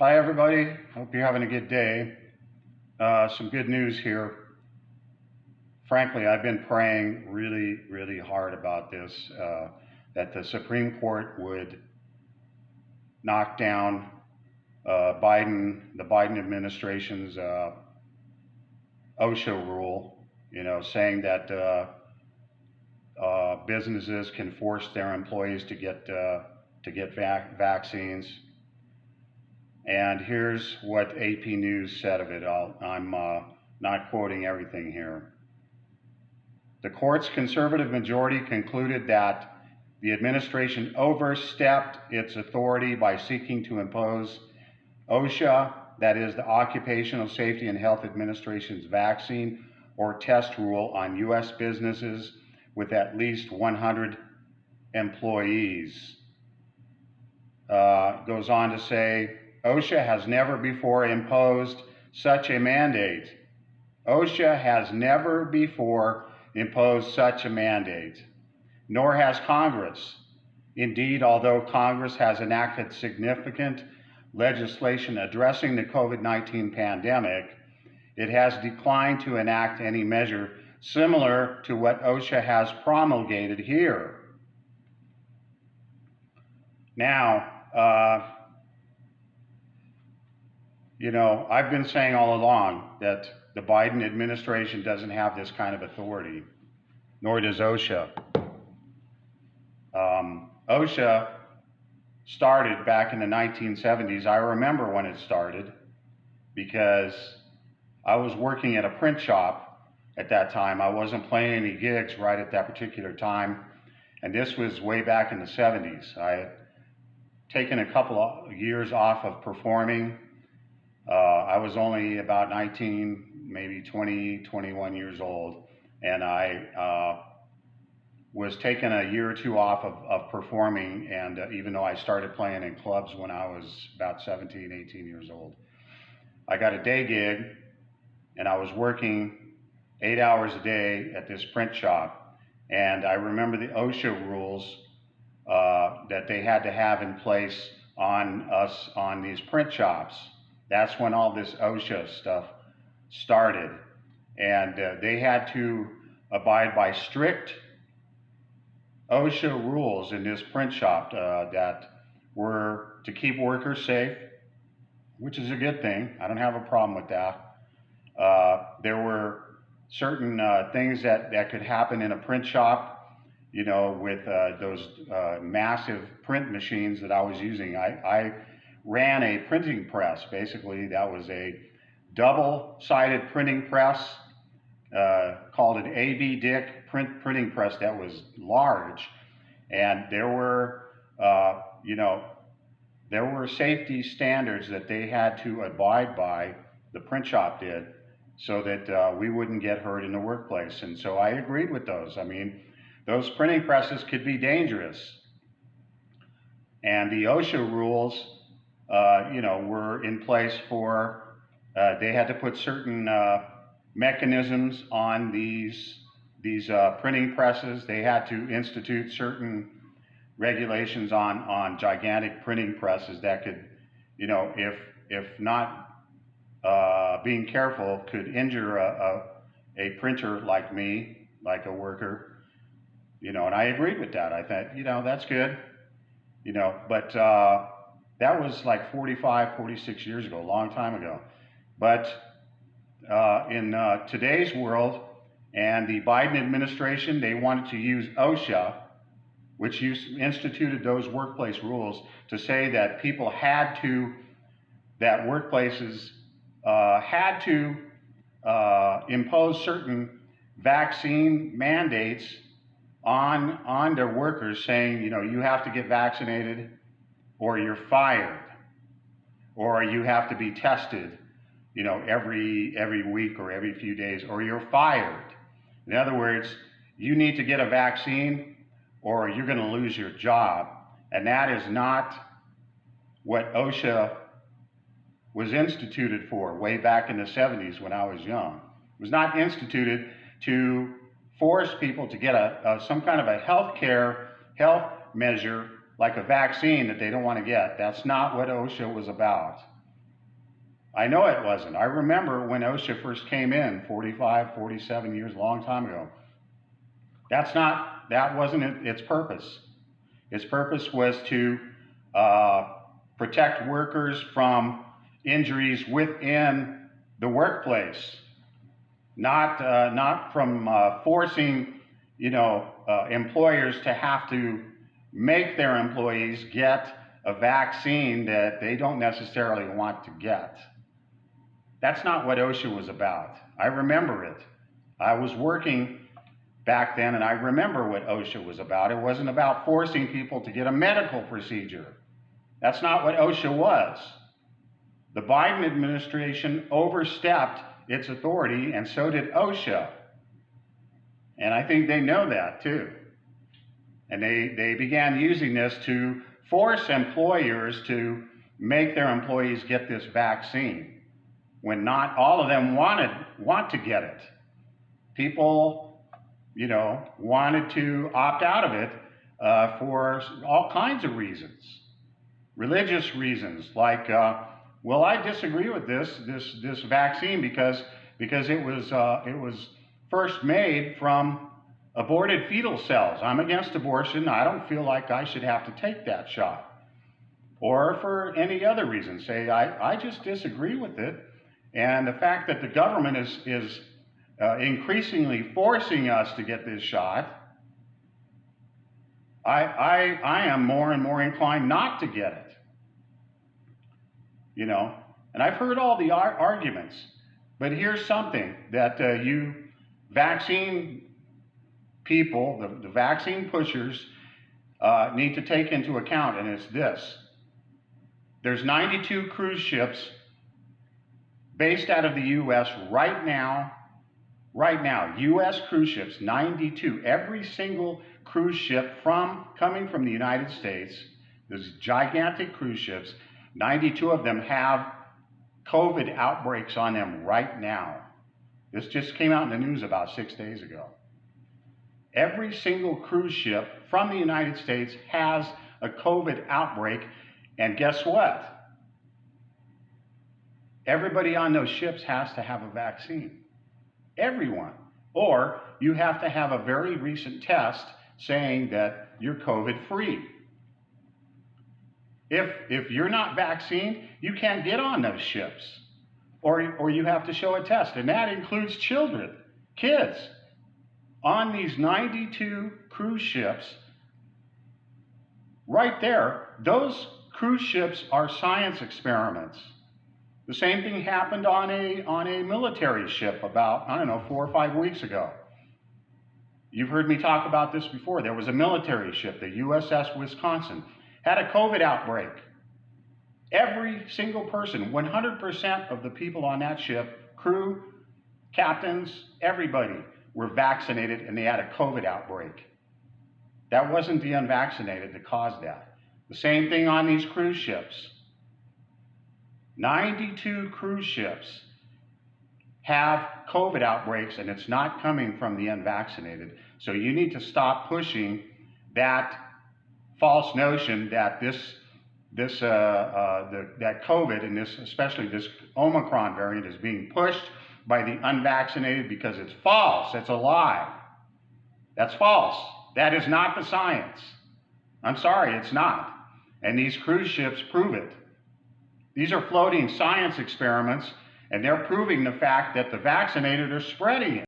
Hi, everybody. Hope you're having a good day. Some good news here. Frankly, I've been praying really, really hard about this, that the Supreme Court would knock down the Biden administration's OSHA rule, saying that businesses can force their employees to get vaccines. And here's what AP News said of it. I'm not quoting everything here. The court's conservative majority concluded that the administration overstepped its authority by seeking to impose OSHA, that is the Occupational Safety and Health Administration's vaccine or test rule on U.S. businesses with at least 100 employees. Goes on to say, OSHA has never before imposed such a mandate. OSHA has never before imposed such a mandate, nor has Congress. Indeed, although Congress has enacted significant legislation addressing the COVID-19 pandemic, it has declined to enact any measure similar to what OSHA has promulgated here. Now, I've been saying all along that the Biden administration doesn't have this kind of authority, nor does OSHA. OSHA started back in the 1970s. I remember when it started because I was working at a print shop at that time. I wasn't playing any gigs right at that particular time, and this was way back in the 70s. I had taken a couple of years off of performing. I was only about 19, maybe 20, 21 years old, and I was taking a year or two off of performing, and even though I started playing in clubs when I was about 17, 18 years old. I got a day gig, and I was working 8 hours a day at this print shop, and I remember the OSHA rules that they had to have in place on us on these print shops. That's when all this OSHA stuff started. And they had to abide by strict OSHA rules in this print shop that were to keep workers safe, which is a good thing. I don't have a problem with that. There were certain things that could happen in a print shop, with those massive print machines that I was using. I ran a printing press. Basically, that was a double-sided printing press called an Bidet printing press that was large, and there were safety standards that they had to abide by. The print shop did, so that we wouldn't get hurt in the workplace. And so I agreed with those. I mean, those printing presses could be dangerous, and the OSHA rules were in place for, they had to put certain mechanisms on these printing presses. They had to institute certain regulations on gigantic printing presses that could, if not being careful, could injure a printer like me, like a worker, and I agreed with that. I thought, that's good, but that was like 45, 46 years ago, a long time ago. But in today's world, and the Biden administration, they wanted to use OSHA, which instituted those workplace rules, to say that people that workplaces had to impose certain vaccine mandates on their workers, saying, you have to get vaccinated, or you're fired, or you have to be tested, every week or every few days, or you're fired. In other words, you need to get a vaccine or you're going to lose your job. And that is not what OSHA was instituted for way back in the 70s when I was young. It was not instituted to force people to get some kind of a health measure like a vaccine that they don't want to get. That's not what OSHA was about. I know it wasn't. I remember when OSHA first came in 45, 47 years, a long time ago. That wasn't its purpose. Its purpose was to protect workers from injuries within the workplace, not from forcing, employers to have to make their employees get a vaccine that they don't necessarily want to get. That's not what OSHA was about. I remember it. I was working back then, and I remember what OSHA was about. It wasn't about forcing people to get a medical procedure. That's not what OSHA was. The Biden administration overstepped its authority, and so did OSHA. And I think they know that too. And they began using this to force employers to make their employees get this vaccine when not all of them want to get it. People, wanted to opt out of it for all kinds of reasons. Religious reasons, like, well, I disagree with this vaccine because it was first made from aborted fetal cells. I'm against abortion. I don't feel like I should have to take that shot. Or for any other reason, say I just disagree with it, and the fact that the government is increasingly forcing us to get this shot, I am more and more inclined not to get it. And I've heard all the arguments, but here's something that you vaccine people, the vaccine pushers, need to take into account, and it's this. There's 92 cruise ships based out of the U.S. right now, U.S. cruise ships, 92. Every single cruise ship coming from the United States, those gigantic cruise ships, 92 of them have COVID outbreaks on them right now. This just came out in the news about 6 days ago. Every single cruise ship from the United States has a COVID outbreak, and guess what? Everybody on those ships has to have a vaccine. Everyone. Or you have to have a very recent test saying that you're COVID free. If you're not vaccinated, you can't get on those ships. Or you have to show a test, and that includes children, kids. On these 92 cruise ships, right there, those cruise ships are science experiments. The same thing happened on a military ship about, 4 or 5 weeks ago. You've heard me talk about this before. There was a military ship, the USS Wisconsin, had a COVID outbreak. Every single person, 100% of the people on that ship, crew, captains, everybody, were vaccinated, and they had a COVID outbreak. That wasn't the unvaccinated that caused that. The same thing on these cruise ships. 92 cruise ships have COVID outbreaks, and it's not coming from the unvaccinated. So you need to stop pushing that false notion that that COVID, and especially this Omicron variant, is being pushed by the unvaccinated, because it's false. It's a lie. That's false. That is not the science. I'm sorry, it's not. And these cruise ships prove it. These are floating science experiments, and they're proving the fact that the vaccinated are spreading it.